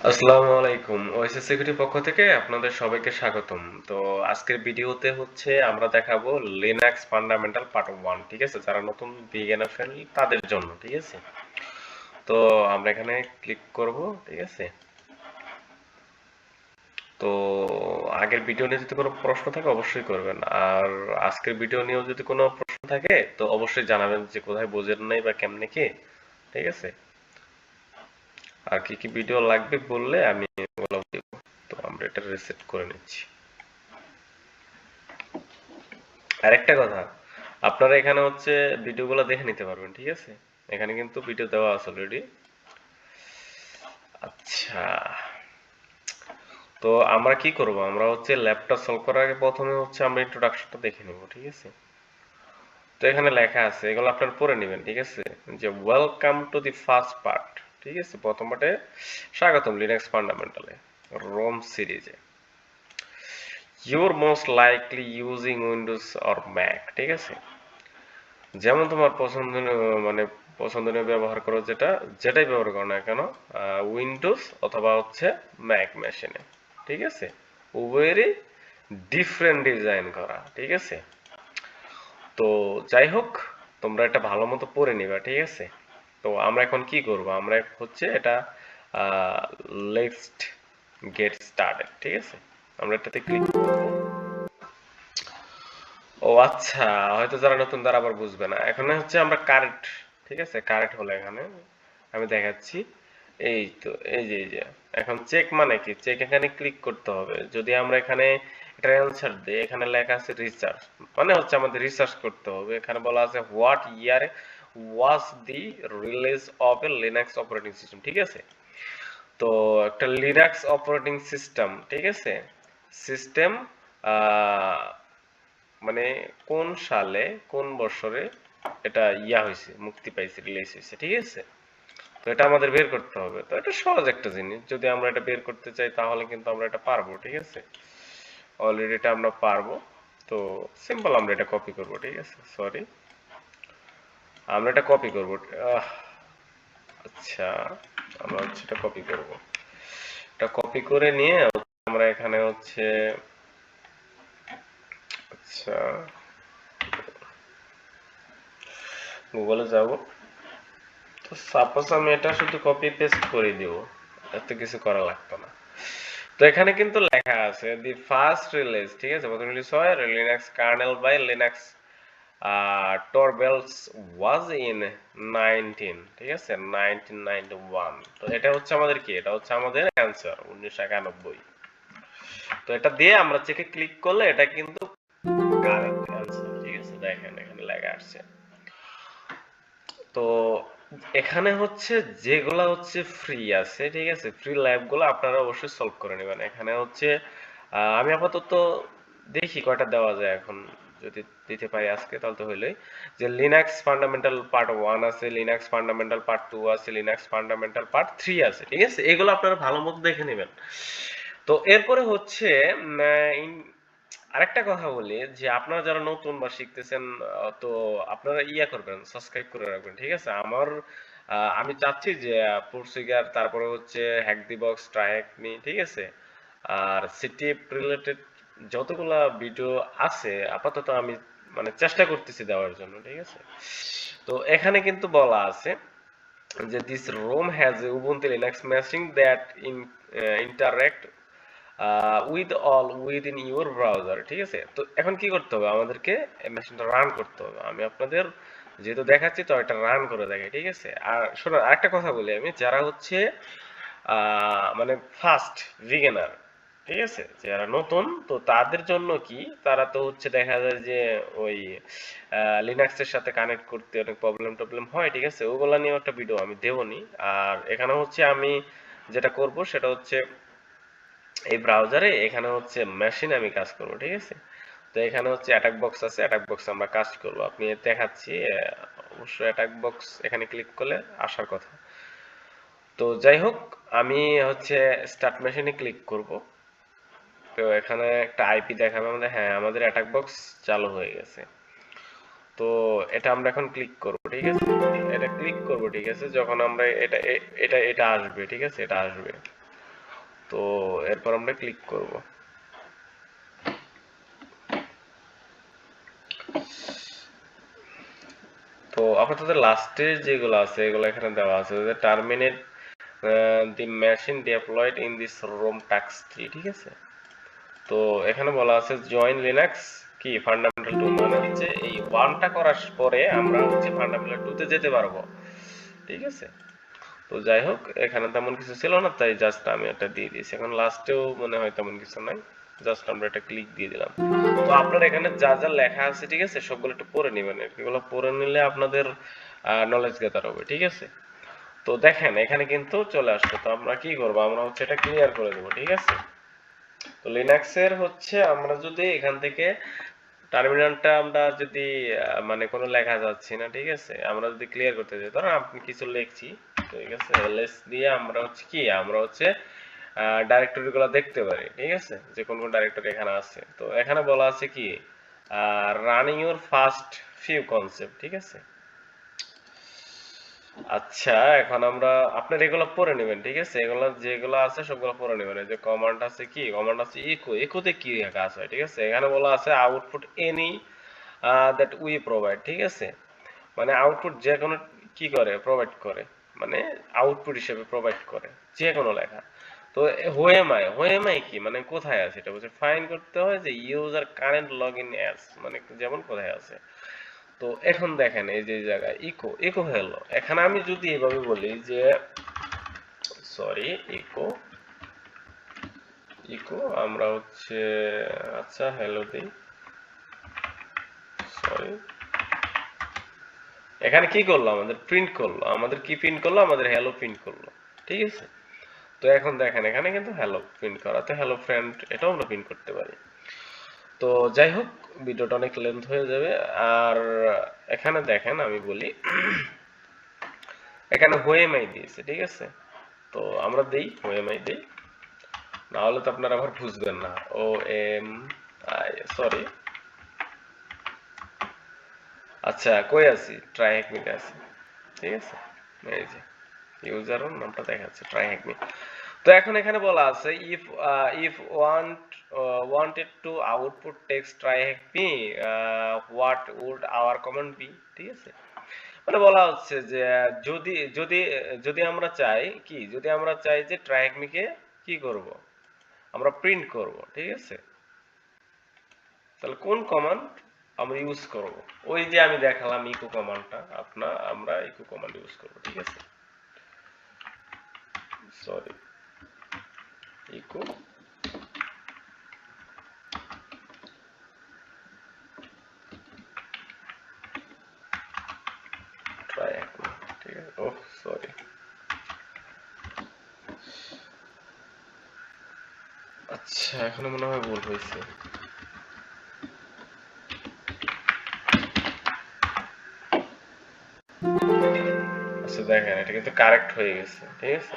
আসসালামু আলাইকুম। ওএসএস সিকিউরিটির পক্ষ থেকে আপনাদের সবাইকে স্বাগতম। তো আজকের ভিডিওতে হচ্ছে আমরা দেখাবো লিনাক্স ফান্ডামেন্টাল পার্ট 1, ঠিক আছে? যারা নতুন বিগিনার ফ্রেন্ডলি তাদের জন্য, ঠিক আছে? তো আমরা এখানে ক্লিক করব, ঠিক আছে? তো আগের ভিডিও নিয়ে যদি কোনো প্রশ্ন থাকে অবশ্যই করবেন। আর আজকের ভিডিও নিয়েও যদি কোনো প্রশ্ন থাকে তো অবশ্যই জানাবেন যে কোথায় বোঝেন নাই বা কেমনে কি, ঠিক আছে? আর কি কি ভিডিও লাগবে বললে আমি ওগুলো দিব। তো আমরা এটা রিসেট করে নিচ্ছি। আরেকটা কথা, আপনারা এখানে হচ্ছে ভিডিওগুলো দেখে নিতে পারবেন, ঠিক আছে? এখানে কিন্তু ভিডিও দেওয়া আছে অলরেডি। আচ্ছা, তো আমরা কি করব? আমরা হচ্ছে ল্যাবটা সলভ করার আগে প্রথমে হচ্ছে আমরা ইন্ট্রোডাকশনটা দেখে নেব, ঠিক আছে? তো এখানে লেখা আছে, এগুলো আপনারা পড়ে নেবেন, ঠিক আছে? যে welcome to the first part, ঠিক আছে? প্রথম পার্টে স্বাগতম লিনাক্স ফান্ডামেন্টালে রোম সিরিজে। Your most likely using Windows or Mac, ঠিক আছে? যেমন তোমার পছন্দনীয়, মানে পছন্দনীয় ব্যবহার করো, যেটাই ব্যবহার করো না কেন, উইন্ডোজ অথবা হচ্ছে ম্যাক মেশিনে, ঠিক আছে? উভয়েরই ডিফারেন্ট ডিজাইন করা, ঠিক আছে? তো যাই হোক, তোমরা এটা ভালো মতো পড়ে নিবা, ঠিক আছে? তো আমরা এখন কি করব? আমরা হচ্ছে এটা লেটস গেট স্টার্টেড, ঠিক আছে? আমরা এটাতে ক্লিক করব। ও আচ্ছা, হয়তো যারা নতুন তারা আবার বুঝবে না। এখানে হচ্ছে আমরা কারেক্ট, ঠিক আছে? কারেক্ট হলো এখানে আমি দেখাচ্ছি। এই তো, এই যে এখন চেক মানে কি? চেক এখানে ক্লিক করতে হবে। যদি আমরা এখানে এটা অ্যান্সার দিই, এখানে লেখা আছে রিসার্চ, মানে হচ্ছে আমাদের রিসার্চ করতে হবে। এখানে বলা আছে what year was the release of A Linux operating system, ঠিক আছে? তো একটা লিনাক্স অপারেটিং সিস্টেম, ঠিক আছে? সিস্টেম মানে কোন সালে, কোন বছরে এটা হয়েছে, মুক্তি পাইছে, রিলিজ হয়েছে, ঠিক আছে? তো এটা আমাদের বের করতে হবে। তো এটা সহজ একটা জিনিস, যদি আমরা এটা বের করতে চাই তাহলে কিন্তু আমরা এটা পারবো, ঠিক আছে? অলরেডি এটা আমরা পারবো। তো সিম্পল, আমরা এটা কপি করব, ঠিক আছে? সরি, আমরা এটা কপি করব। আহ, আচ্ছা, আমরা হচ্ছে এটা কপি করব। এটা কপি করে নিয়ে আমরা এখানে হচ্ছে, আচ্ছা, গুগলে যাব। তো সাপোজ আমি এটা শুধু কপি পেস্ট করে দিব, এত কিছু করা লাগতো না। তো এখানে কিন্তু লেখা আছে দি ফার্স্ট রিলিজ, ঠিক আছে? প্রথম রিলিজ হয় Linux kernel by Linus Torvalds was in 19, ঠিক আছে, 1991। তো এটা হচ্ছে আমাদের কি, এটা হচ্ছে আমাদের অ্যান্সার 1991। তো এটা দিয়ে আমরা চেকে ক্লিক করলে এটা কিন্তু কারেক্ট অ্যান্সার, ঠিক আছে? দেখেন এখানে লেখা আসছে। তো এখানে হচ্ছে যেগুলা হচ্ছে ফ্রি আছে, ঠিক আছে? ফ্রি ল্যাবগুলো আপনারা অবশ্যই সলভ করে নেবেন। এখানে হচ্ছে আমি আপাতত দেখি কয়টা দেওয়া যায় এখন। যদি দিতে পারি আজকে তাহলে তো হইলোই। যে লিনাক্স ফান্ডামেন্টাল পার্ট 1 আছে, লিনাক্স ফান্ডামেন্টাল পার্ট 2 আছে, লিনাক্স ফান্ডামেন্টাল পার্ট 3 আছে, ঠিক আছে? এগুলো আপনারা ভালো মতো দেখে নেবেন। তো এরপরে হচ্ছে আরেকটা কথা বলি, যে আপনারা যারা নতুন বা শিখতেছেন, তো আপনারা করবেন, সাবস্ক্রাইব করে রাখবেন, ঠিক আছে? আমি চাচ্ছি যে পড়শিগার, তারপরে হচ্ছে হ্যাক দি বক্স, ট্রাই হ্যাক মি, ঠিক আছে? আর সিটিএফ রিলেটেড যতগুলা ভিডিও আছে আপাতত আমি মানে চেষ্টা করতেছি দেওয়ার জন্য, ঠিক আছে? তো এখানে কিন্তু বলা আছে যে this room has a Ubuntu Linux machine that interact with all within your browser, ঠিক আছে? তো এখন কি করতে হবে? আমাদেরকে এই মেশিনটা রান করতে হবে। আমি আপনাদের যেহেতু দেখাচ্ছি তো এটা রান করে দেখাই, ঠিক আছে? আর শোনো, আরেকটা কথা বলি আমি, যারা হচ্ছে মানে ফার্স্ট বিগিনার, ঠিক আছে, যারা নতুন, তো তাদের জন্য কি, তারা তো হচ্ছে দেখা যায় যে ওই লিনাক্সের সাথে কানেক্ট করতে অনেক প্রবলেম টবলেম হয়, ঠিক আছে? ওগুলা নিয়ে একটা ভিডিও আমি দেবনি। আর এখানে হচ্ছে আমি যেটা করব সেটা হচ্ছে এই ব্রাউজারে এখানে হচ্ছে মেশিন আমি কাজ করব, ঠিক আছে? তো এখানে হচ্ছে অ্যাটাক বক্স আছে, অ্যাটাক বক্স আমরা কাজ করব। আপনি দেখাচ্ছি, অবশ্যই অ্যাটাক বক্স এখানে ক্লিক করলে আসার কথা। তো যাই হোক, আমি হচ্ছে স্টার্ট মেশিনে ক্লিক করব। তো এখানে একটা আইপি দেখাবে আমাদের, হ্যাঁ আমাদের অ্যাটাক বক্স চালু হয়ে গেছে। তো এটা আমরা এখন ক্লিক করব, ঠিক আছে? এটা ক্লিক করব, ঠিক আছে? যখন আমরা এটা আসবে, ঠিক আছে? এটা আসবে। তো এরপর আমরা ক্লিক করব। তো আপাতত লাস্টে যেগুলো আছে এগুলো এখানে দেওয়া আছে যে terminate the machine deployed in this room task 3, ঠিক আছে। তো এখানে বলা আছে জয়েন লিনাক্স কি ফান্ডামেন্টাল 2, মানে হচ্ছে এই 1টা করার পরে আমরা হচ্ছে ফান্ডামেন্টাল 2 তে যেতে পারবো, ঠিক আছে। তো যাই হোক, এখানে তেমন কিছু ছিল না, তাই জাস্ট আমি এটা দিয়ে দিয়েছি। এখন লাস্টেও মনে হয় তেমন কিছু নাই, জাস্ট আমরা এটা ক্লিক দিয়ে দিলাম। তো আপনার এখানে যা যা লেখা আছে, ঠিক আছে, সবগুলো একটু পড়ে নেবেন। এগুলো পড়ে নিলে আপনাদের নলেজ গেদার হবে, ঠিক আছে। তো দেখেন এখানে কিন্তু চলে আসছে। তো আমরা কি করব, আমরা হচ্ছে এটা ক্লিয়ার করে দেবো, ঠিক আছে। তো লিনাক্সের হচ্ছে আমরা যদি এখান থেকে টার্মিনালটা আমরা যদি মানে কোনো লেখা যাচ্ছে না, ঠিক আছে, আমরা যদি ক্লিয়ার করতে চাই, ধরুন আপনি কিছু লিখছি, ঠিক আছে, এলএস দিয়ে আমরা হচ্ছে কি, আমরা হচ্ছে ডাইরেক্টরি গুলো দেখতে পারি, ঠিক আছে, যে কোন কোন ডাইরেক্টরি এখানে আছে। তো এখানে বলা আছে কি running your first few concept, ঠিক আছে। আচ্ছা, এখন আমরা আপনার এগুলো পড়ে নেবেন, ঠিক আছে, এগুলো যেগুলো আছে সবগুলো পড়ে নেবেন। এই যে কমান্ড আছে, কি কমান্ড আছে, ইকো, ইকোতে কি কাজ হয়, ঠিক আছে। এখানে বলা আছে output any that we provide, ঠিক আছে, মানে আউটপুট যে কোনো কি করে প্রোভাইড করে, মানে আউটপুট হিসেবে প্রোভাইড করে যে কোনো লেখা। তো হোয়েমাই কি মানে কোথায় আছে, এটা বলছে ফাইন্ড করতে হয় যে user current log in as, মানে যেমন কোথায় আছে। তো এখন দেখেন এই যে জায়গায় ইকো, ইকো হলো। এখানে আমি যদি এভাবে বলি যে সরি ইকো, ইকো আমরা হচ্ছে আচ্ছা হ্যালো দিই, সরি, এখানে কি করলো, আমাদের প্রিন্ট করলো, আমাদের কি প্রিন্ট করলো, আমাদের হ্যালো প্রিন্ট করলো, ঠিক আছে। তো এখন দেখেন এখানে কিন্তু হ্যালো প্রিন্ট করা, তো হ্যালো ফ্রেন্ড এটাও আমরা প্রিন্ট করতে পারি। তো যাই হোক, ভিডিওটা অনেক লেন্থ হয়ে যাবে। আর এখানে দেখেন আমি বলি এখানে হোয়েমাই দিয়েছে, ঠিক আছে। তো আমরা দেই হোয়েমাই দেই, না হলে তো আপনারা আবার বুঝবেন না। ও এম আই, সরি, আচ্ছা কই আছি, ট্রাই হ্যাকমিতে আছি, ঠিক আছে। এই যে ইউজার নামটা দেখাচ্ছে ট্রাই হ্যাকমি। তো এখন এখানে বলা আছে if if wanted to output text try hack me what would our command be, ঠিক আছে। মানে বলা হচ্ছে যে যদি যদি যদি আমরা চাই কি, যদি আমরা চাই যে ট্রাই হ্যাকমিকে কি করব, আমরা প্রিন্ট করব, ঠিক আছে, তাহলে কোন কমান্ড আমরা ইউজ করব। ওই যে আমি দেখালাম ইকো কমান্ডটা, আমরা ইকো কমান্ড ইউজ করব, ঠিক আছে। সরি, ইকো ট্রাই, ঠিক আছে। ও সরি, আচ্ছা এখানে মনে হয় ভুল হয়েছে। আচ্ছা দেখেন এটা কিন্তু কারেক্ট হয়ে গেছে, ঠিক আছে।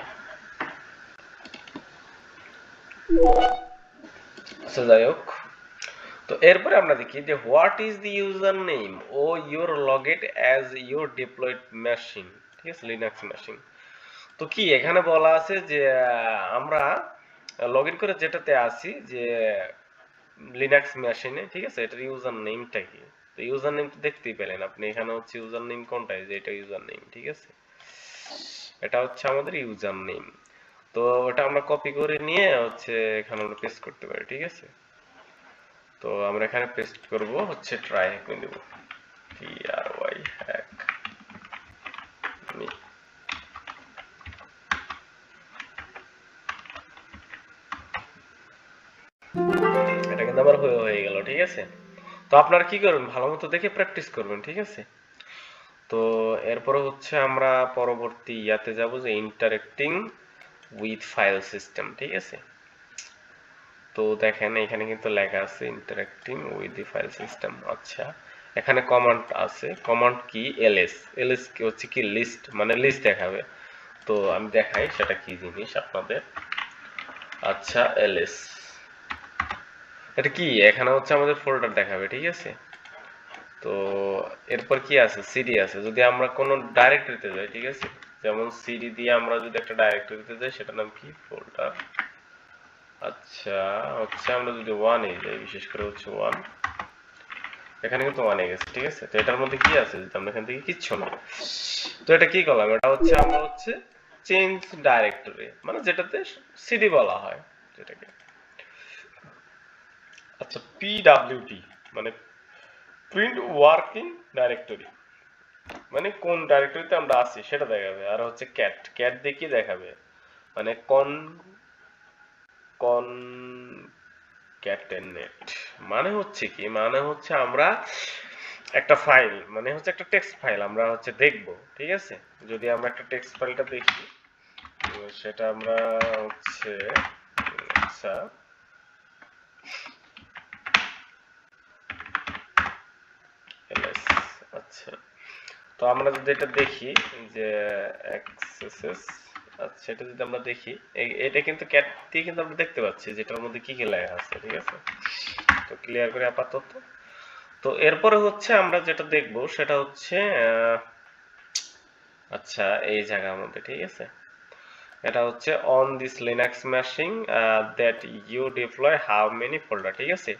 আচ্ছা যাই হোক, তো এরপরে আমরা দেখি যে what is the user name ও your logged as your deployed machine, ঠিক আছে, লিনাক্স মেশিন। তো কি এখানে বলা আছে যে আমরা লগ ইন করে যেটাতে আছি যে লিনাক্স মেশিনে, ঠিক আছে, এটার ইউজার নেমটা কি। তো ইউজার নেম তো দেখতেই পেলেন আপনি, এখানে হচ্ছে ইউজার নেম কোনটা, যে এটা ইউজার নেম, ঠিক আছে, এটা হচ্ছে আমাদের ইউজার নেম। তো ওটা আমরা কপি করে নিয়ে হচ্ছে এখানে আমরা পেস্ট করতে পারি, ঠিক আছে। তো আমরা এখানে পেস্ট করব হচ্ছে ট্রাই হ্যাক দেব, টি আর ওয়াই হ্যাক মি। এটা কিন্তু আমার হয়ে গেল, ঠিক আছে। তো আপনারা কি করবেন, ভালো মতো দেখে প্র্যাকটিস করবেন, ঠিক আছে। তো এরপরে হচ্ছে আমরা পরবর্তী ইয়াতে যাব যে ইন্টারেক্টিং উইথ ফাইল সিস্টেম, ঠিক আছে। তো দেখেন এখানে কিন্তু লেখা আছে interacting with the file system. আচ্ছা এখানে কমান্ড আছে, কমান্ড কি এলএস, এলএস কি হচ্ছে কি লিস্ট, মানে লিস্ট দেখাবে। তো আমি দেখাই সেটা কি জিনিস আপনাদের। আচ্ছা এলএস এটা কি, এখানে হচ্ছে আমাদের ফোল্ডার দেখাবে, ঠিক আছে। তো এরপর কি আছে, সিডি আছে, যদি আমরা কোনো ডাইরেক্টরিতে যাই, ঠিক আছে, যেমন সিডি দিয়ে আমরা যদি একটা ডাইরেক্টরিতে যাই, সেটার নাম কি ফোল্ডার, আচ্ছা হচ্ছে আমরা যদি 1 এ যাই, বিশেষ করে হচ্ছে 1, এখানে কিন্তু 1 এ গেছে, ঠিক আছে। তো এটার মধ্যে কি আছে, যদি আমরা এখান থেকে কিচ্ছু না, তো এটা কি করলাম, এটা হচ্ছে আমরা হচ্ছে চেঞ্জ ডাইরেক্টরি, মানে যেটাতে সিডি বলা হয় যেটাকে। আচ্ছা পিডব্লিউডি মানে প্রিন্ট ওয়ার্কিং ডাইরেক্টরি, মানে কোন ডাইরেক্টরিতে আমরা আছি সেটা দেখাবে। আর হচ্ছে ক্যাট, ক্যাট দিয়ে কি দেখাবে, মানে কন ক্যাটেনেট, মানে হচ্ছে কি, মানে হচ্ছে আমরা একটা ফাইল, মানে হচ্ছে একটা টেক্সট ফাইল আমরা হচ্ছে দেখব, ঠিক আছে। যদি আমরা একটা টেক্সট ফাইলটা দেখি, তো সেটা আমরা হচ্ছে আচ্ছা ls, আচ্ছা তো আমরা যদি এটা দেখি যে এক্সএসএস, আচ্ছা এটা যদি আমরা দেখি, এটা কিন্তু ক্যাট দিয়ে কিন্তু আমরা দেখতে পাচ্ছি যেটার মধ্যে কি কি লেখা আছে, ঠিক আছে। তো ক্লিয়ার করে আপাতত। তো এরপরে হচ্ছে আমরা যেটা দেখব সেটা হচ্ছে আচ্ছা এই জায়গার মধ্যে, ঠিক আছে, এটা হচ্ছে on this Linux machine that you deploy how many folder, ঠিক আছে।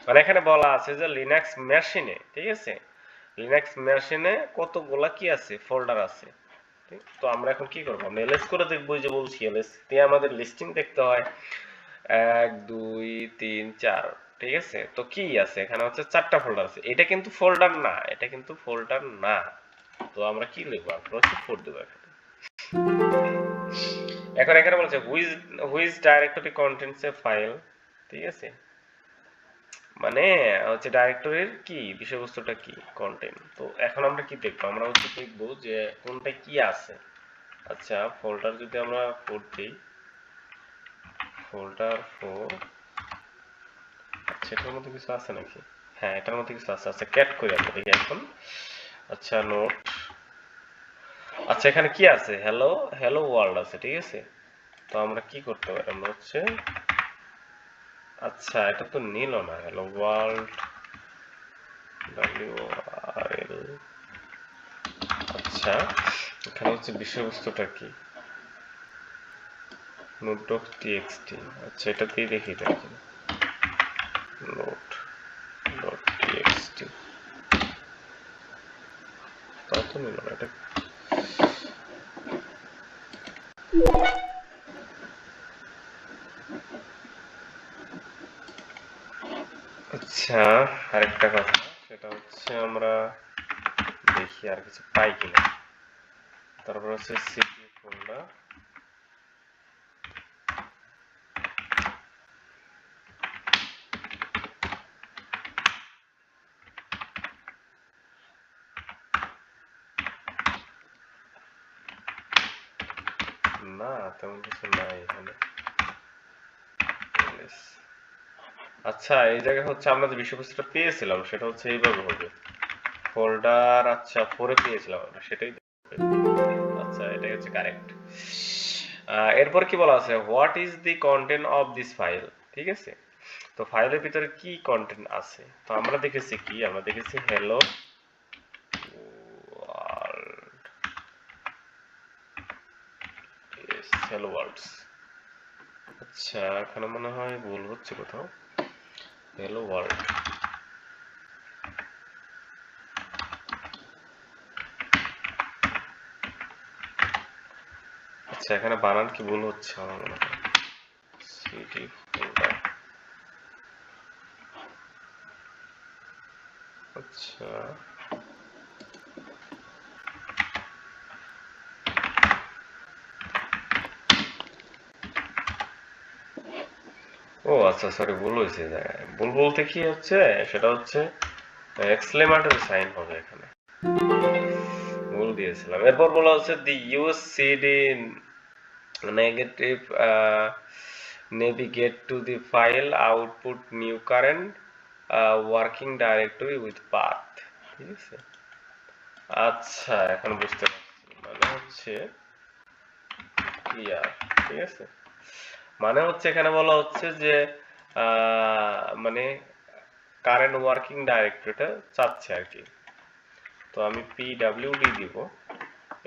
মানে এখানে বলা আছে যে লিনাক্স মেশিনে, ঠিক আছে, লিনাক্স মেশিনে কতগুলা কি আছে, ফোল্ডার আছে। তো আমরা এখন কি করবো, আমরা এলএস করে দেখবো, যে বলছি এলএস দিয়ে আমাদের লিস্টিং দেখতে হয় 1 2 3 4, ঠিক আছে। তো কি আছে এখানে, হচ্ছে 4টা ফোল্ডার আছে, এটা কিন্তু ফোল্ডার না, এটা কিন্তু ফোল্ডার না। তো আমরা কি লিখবো, আমরা হচ্ছে 4 দেবো এখানে। এখন এখানে বলছে which directory contents A file, ঠিক আছে, মানে হচ্ছে ডাইরেক্টরির কি বিষয়বস্তুটা কি, কন্টেন্ট। তো এখন আমরা কি দেখবো, আমরা হচ্ছে দেখবো যে কোনটা কি আছে। আচ্ছা ফোল্ডার যদি আমরা 4 দিই, ফোল্ডার 4, আচ্ছা এটার মধ্যে কিছু আছে নাকি, হ্যাঁ এটার মধ্যে কিছু আছে। আচ্ছা ক্যাট করে আমরা দেখি এখন। আচ্ছা নোট, আচ্ছা এখানে কি আছে, হ্যালো হ্যালো ওয়ার্ল্ড আছে, ঠিক আছে। তো আমরা কি করতে পারি, আমরা হচ্ছে আচ্ছা এটা তো নিল না, হ্যালো ওয়ার্ল্ড WRL, আচ্ছা এখানে হচ্ছে বিষয়বস্তুটা কি, নোট ডক টিএক্সটি, আচ্ছা এটা দিয়ে দেখি দেখি, নোট ডট টিএক্সটি, তাও তো নিল না এটা। আচ্ছা আরেকটা কথা, সেটা হচ্ছে আমরা দেখি আর কিছু পাই কিনা। তারপর হচ্ছে সিপি ফোল্ডার, না তেমন কিছু নাই এখানে। আচ্ছা এই জায়গায় হচ্ছে আমরা যে বিষয়বস্তুটা পেয়েছিলাম সেটা হচ্ছে এইভাবে হবে, ফোল্ডার আচ্ছা 4 এ পেয়েছিলাম আমরা, সেটাই। আচ্ছা এটাই হচ্ছে কারেক্ট। এরপর কি বলা আছে, what is the content of this file, ঠিক আছে। তো ফাইলের ভিতরে কি কন্টেন্ট আছে, তো আমরা দেখেছি কি, আমরা দেখেছি হ্যালো ওয়ার্ল্ড, হ্যালো ওয়ার্ল্ডস। আচ্ছা এখানে মনে হয় ভুল হচ্ছে কোথাও, হ্যালো ওয়ার্ল্ড, আচ্ছা এখানে বানান কি ভুল হচ্ছে আমার মনে হয়, সিডি ফোল্ডার, আচ্ছা ও আচ্ছা সরি ভুল হয়েছে জায়গায়, ভুল বলতে কি হচ্ছে, সেটা হচ্ছে এক্সক্লেমেটরি সাইন হবে এখানে, ভুল দিয়েছিলাম। এরপর বলা হচ্ছে the US CD negative navigate to the file output new current working directory with path, ঠিক আছে। আচ্ছা এখন বুঝতে পারছি, মানে হচ্ছে ক্লিয়ার, ঠিক আছে। মানে হচ্ছে এখানে বলা হচ্ছে যে মানে কারেন্ট ওয়ার্কিং ডাইরেক্টরিটা চাচ্ছে আর কি। তো আমি পিডব্লিউডি দিব,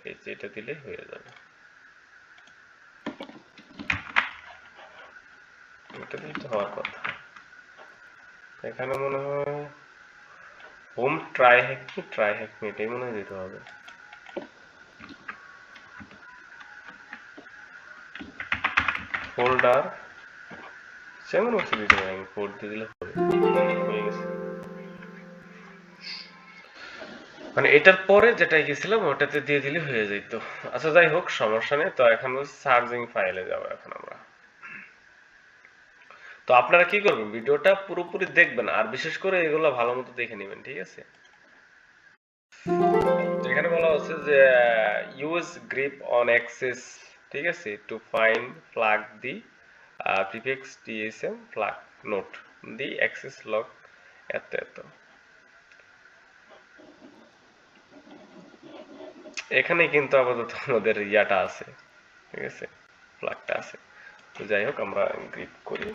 এই যে এটা দিলে হয়ে যাবে। এটা দিয়ে তো হওয়ার কথা। এখানে মনে হয় হোম ট্রাই হ্যাকমি এটাই মনে হয় দিতে হবে। ফোল্ডার যেমন হচ্ছে দিতে হবে, আমি কোড দিয়ে দিলে হবে, হয়ে গেছে। মানে এটার পরে যেটা গেছিলাম ওটাতে দিয়ে দিলে হয়ে যেত। আচ্ছা যাই হোক, সমস্যা নেই। তো এখন সার্চিং ফাইলে যাবো এখন আমরা। তো আপনারা কি করবেন, ভিডিওটা পুরোপুরি দেখবেন আর বিশেষ করে এগুলো ভালো মতো দেখে নেবেন, ঠিক আছে? এখানে বলা হচ্ছে যে ইউজ গ্রিপ অন অ্যাক্সেস, ঠিক আছে, to find flag the prefix TSM flag note the access lock এত এত। এখানে কিন্তু আপাতত আমাদের ইয়াটা আছে, ঠিক আছে, ফ্ল্যাগটা আছে। তো যাই হোক, আমরা গ্রিপ করি।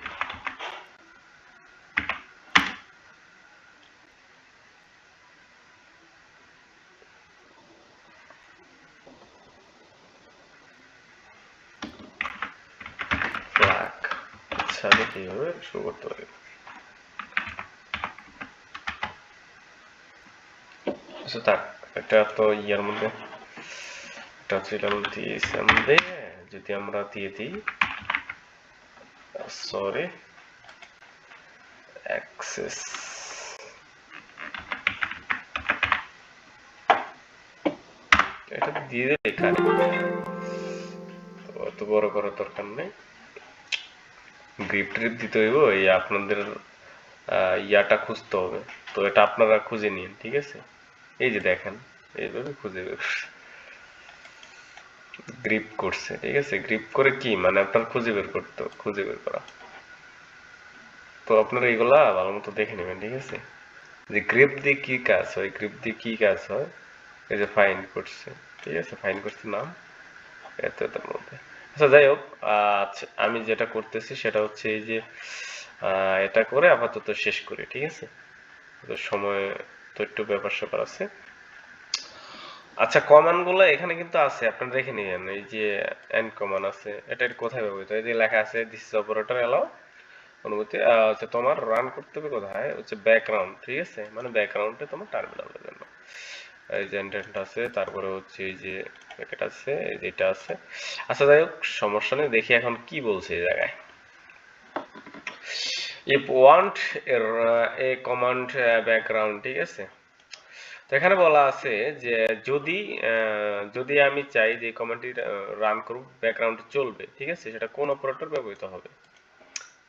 ফ্ল্যাগ, আচ্ছা দেখি কিভাবে শুরু করতে পারি। আচ্ছা থাক, এটা তো ইয়ার মধ্যে এটা ছিল টিএসএম দিয়ে, যদি আমরা দিয়ে দিই সরি অ্যাক্সেস, এটা দিয়ে দিলে এখানে তো অত বড় করার দরকার নেই। গ্রিপ ট্রিপ দিতে হইব, এই আপনাদের ইয়াটা খুঁজতে হবে। তো এটা আপনারা খুঁজে নিন, ঠিক আছে? এই যে দেখেন, এইভাবে খুঁজে বের গ্রিপ করছে, ঠিক আছে? গ্রিপ করে কি মানে আপনার খুঁজে বের করতে, খুঁজে বের করা। তো আপনারা এগুলা ভালো মতো দেখে নেবেন, ঠিক আছে? যে গ্রিপ দিয়ে কি কাজ হয়, গ্রিপ দিয়ে কি কাজ হয়, এই যে ফাইন করছে, ঠিক আছে? ফাইন করছে নাম এটার মধ্যে। আচ্ছা যাই হোক, আচ্ছা আমি যেটা করতেছি সেটা হচ্ছে এই যে এটা করে আপাতত শেষ করি, ঠিক আছে? তো সময় তো একটু ব্যাপার স্যাপার আছে। আচ্ছা কমান্ড গুলো এখানে কিন্তু আছে, আপনারা দেখে নিবেন। এই যে এন্ড কমান্ড আছে, এটা কোথায় ব্যবহৃত, এই যে লেখা আছে দিস ইজ অপারেটর এলাও অনুমতি, হচ্ছে তোমার রান করতে হবে কোথায়, হচ্ছে ব্যাকগ্রাউন্ড, ঠিক আছে? মানে ব্যাকগ্রাউন্ডে তোমার টার্মিনালের জন্য এই যে এন্ডেন্ট আছে, তারপরে হচ্ছে এই যে প্যাকেট আছে, এই যে এটা আছে। আচ্ছা যাই হোক, সমস্যা নেই, দেখি এখন কি বলছে এই জায়গায়। If want a command background, ঠিক আছে? তো এখানে বলা আছে যে যদি যদি আমি চাই যে কমান্ডটি রান করুক, ব্যাকগ্রাউন্ড চলবে, ঠিক আছে? সেটা কোন অপারেটর ব্যবহৃত হবে,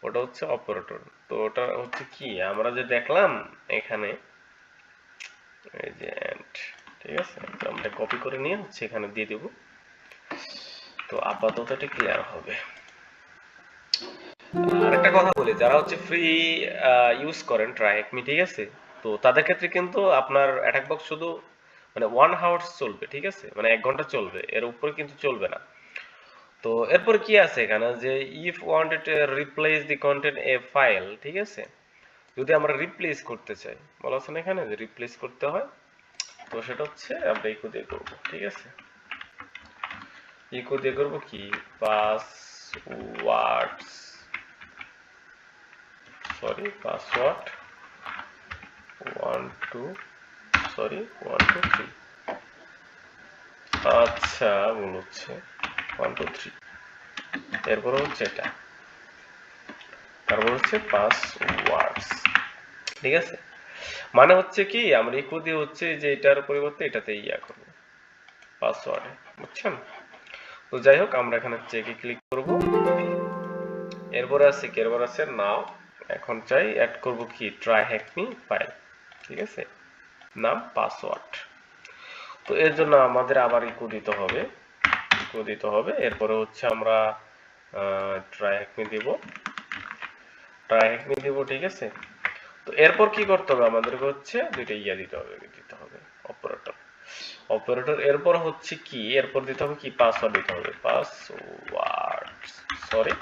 ওটা হচ্ছে অপারেটর। তো ওটা হচ্ছে কি আমরা যে দেখলাম এখানে, এই যে এন্ড, ঠিক আছে? তো আমরা কপি করে নিয়ে হচ্ছে এখানে দিয়ে দেব। তো আপাতত এটা ক্লিয়ার হবে। আর একটা কথা বলি, যারা হচ্ছে ফ্রি ইউজ করেন ট্রাইহ্যাকমি, ঠিক আছে? তো তাদের ক্ষেত্রে কিন্তু আপনার অ্যাটাক বক্স শুধু মানে 1 হাওয়ার্স চলবে, ঠিক আছে? মানে 1 ঘন্টা চলবে, এর উপরে কিন্তু চলবে না। তো এরপর কি আছে এখানে যে if wanted to replace the content A file, ঠিক আছে? যদি আমরা রিপ্লেস করতে চাই, বলা আছে না এখানে যে রিপ্লেস করতে হয়, তো সেটা হচ্ছে আমরা ইকো দিয়ে করব, ঠিক আছে? ইকো দিয়ে করব কি পাসওয়ার্ডস, সরি পাসওয়ার্ড 1 2 সরি 1 2 3, আচ্ছা ভুল হচ্ছে 1 2 3, এরপর হচ্ছে এটা, তারপর হচ্ছে পাসওয়ার্ডস, ঠিক আছে? মানে হচ্ছে কি আমরা ইকো দিয়ে হচ্ছে যে এটার পরিবর্তে এটাতে ইয়া করব পাসওয়ার্ডে, বুঝছেন? তো যাই হোক, আমরা এখানে চেকে ক্লিক করব। এরপরে আছে কি, এরপর আছে নাও। এখন চাই অ্যাড করব কি ট্রাইহ্যাকমি ফাইল, ঠিক আছে? নাম পাসওয়ার্ড। তো এর জন্য আমাদের আবার ইকো দিতে হবে, ইকো দিতে হবে। এরপরে হচ্ছে আমরা ট্রাইহ্যাকমি দিব, ট্রাইহ্যাকমি দিব, ঠিক আছে? তো এরপর কি করতে হবে আমাদেরকে, হচ্ছে দুইটা ইয়া দিতে হবে অপারেটর, অপারেটর। এরপর হচ্ছে কি, এরপর দিতে হবে কি পাসওয়ার্ড দিতে হবে, পাসওয়ার্ড সরি